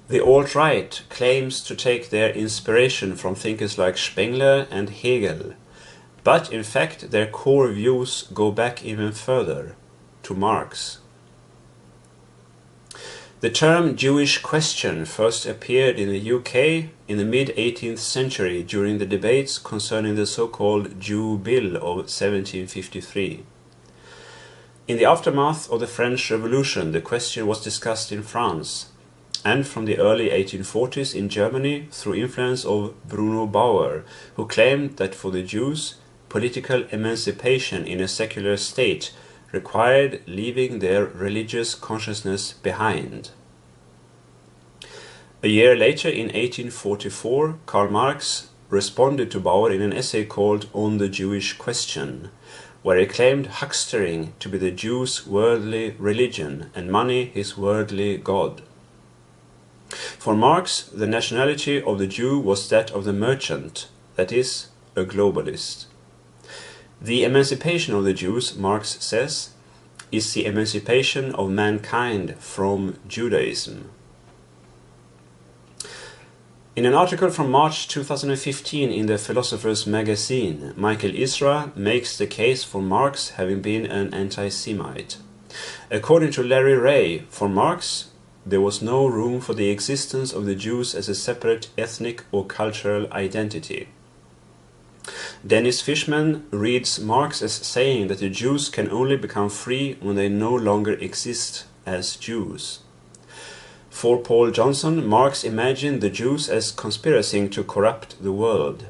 The alt-right claims to take their inspiration from thinkers like Spengler and Hegel, but in fact their core views go back even further, to Marx. The term Jewish question first appeared in the UK in the mid-18th century during the debates concerning the so-called Jew Bill of 1753. In the aftermath of the French Revolution, the question was discussed in France, and from the early 1840s in Germany through influence of Bruno Bauer, who claimed that for the Jews, political emancipation in a secular state required leaving their religious consciousness behind. A year later, in 1844, Karl Marx responded to Bauer in an essay called On the Jewish Question, where he claimed huckstering to be the Jew's worldly religion and money his worldly god. For Marx, the nationality of the Jew was that of the merchant, that is, a globalist. The emancipation of the Jews, Marx says, is the emancipation of mankind from Judaism. In an article from March 2015 in the Philosopher's Magazine, Michael Isra makes the case for Marx having been an anti-Semite. According to Larry Ray, for Marx, there was no room for the existence of the Jews as a separate ethnic or cultural identity. Dennis Fishman reads Marx as saying that the Jews can only become free when they no longer exist as Jews. For Paul Johnson, Marx imagined the Jews as conspiring to corrupt the world.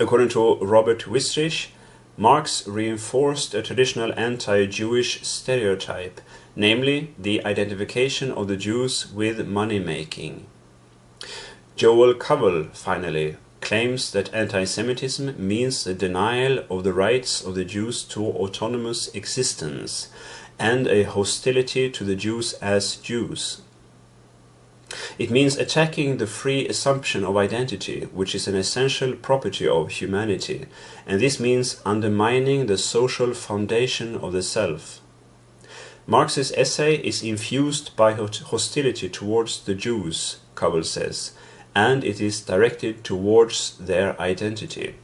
According to Robert Wistrich, Marx reinforced a traditional anti-Jewish stereotype, namely the identification of the Jews with money-making. Joel Covell, finally, claims that anti-Semitism means the denial of the rights of the Jews to autonomous existence and a hostility to the Jews as Jews. It means attacking the free assumption of identity, which is an essential property of humanity, and this means undermining the social foundation of the self. Marx's essay is infused by hostility towards the Jews, Covell says, and it is directed towards their identity.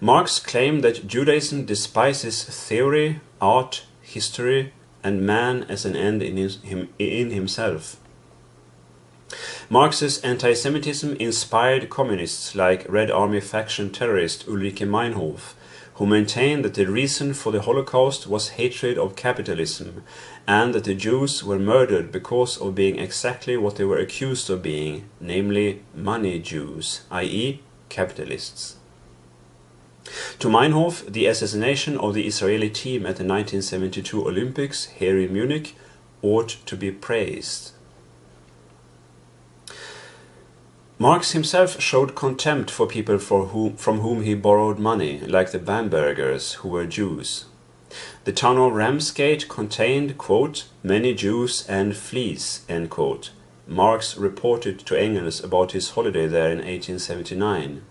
Marx claimed that Judaism despises theory, art, history, and man as an end in himself. Marx's anti-Semitism inspired communists like Red Army faction terrorist Ulrike Meinhof, who maintained that the reason for the Holocaust was hatred of capitalism, and that the Jews were murdered because of being exactly what they were accused of being, namely money Jews, i.e. capitalists. To Meinhof, the assassination of the Israeli team at the 1972 Olympics here in Munich ought to be praised. Marx himself showed contempt for people from whom he borrowed money, like the Bambergers, who were Jews. The town of Ramsgate contained, quote, many Jews and fleas, end quote. Marx reported to Engels about his holiday there in 1879.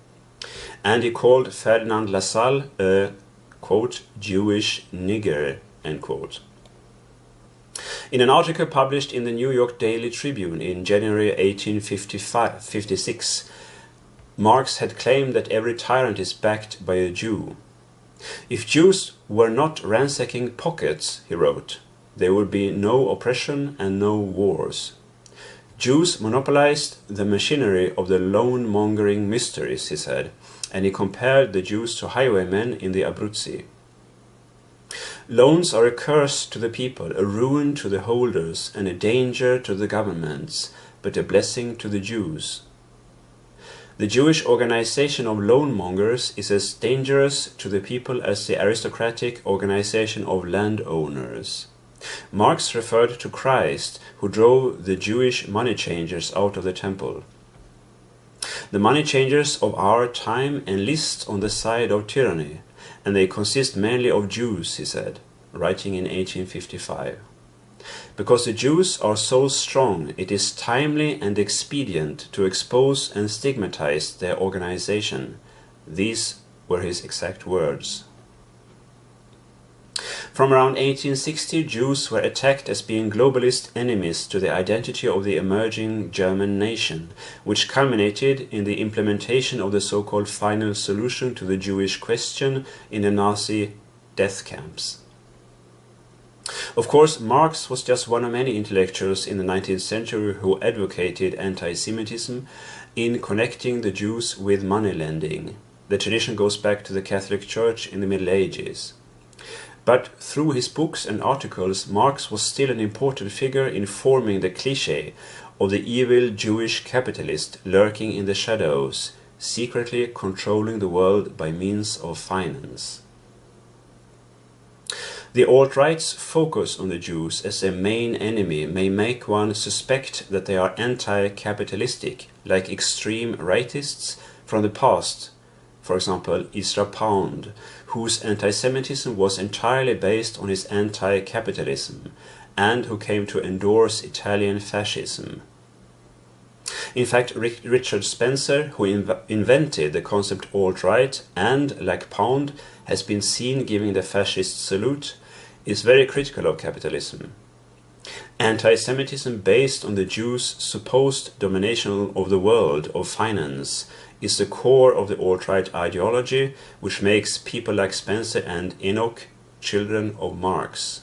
And he called Ferdinand Lassalle a, quote, Jewish nigger, end quote. In an article published in the New York Daily Tribune in January 1856, Marx had claimed that every tyrant is backed by a Jew. If Jews were not ransacking pockets, he wrote, there would be no oppression and no wars. Jews monopolized the machinery of the loan-mongering mysteries, he said, and he compared the Jews to highwaymen in the Abruzzi. Loans are a curse to the people, a ruin to the holders, and a danger to the governments, but a blessing to the Jews. The Jewish organization of loan-mongers is as dangerous to the people as the aristocratic organization of landowners. Marx referred to Christ, who drove the Jewish money changers out of the temple. The money changers of our time enlist on the side of tyranny, and they consist mainly of Jews, he said, writing in 1855. Because the Jews are so strong, it is timely and expedient to expose and stigmatize their organization. These were his exact words. From around 1860, Jews were attacked as being globalist enemies to the identity of the emerging German nation, which culminated in the implementation of the so-called final solution to the Jewish question in the Nazi death camps. Of course, Marx was just one of many intellectuals in the 19th century who advocated anti-Semitism in connecting the Jews with money lending. The tradition goes back to the Catholic Church in the Middle Ages. But through his books and articles, Marx was still an important figure in forming the cliché of the evil Jewish capitalist lurking in the shadows, secretly controlling the world by means of finance. The alt-right's focus on the Jews as their main enemy may make one suspect that they are anti-capitalistic, like extreme rightists from the past, for example Ezra Pound, whose anti-Semitism was entirely based on his anti-capitalism, and who came to endorse Italian fascism. In fact, Richard Spencer, who invented the concept alt-right and, like Pound, has been seen giving the fascist salute, is very critical of capitalism. Anti-Semitism based on the Jews' supposed domination of the world of finance is the core of the alt-right ideology, which makes people like Spencer and Enoch children of Marx.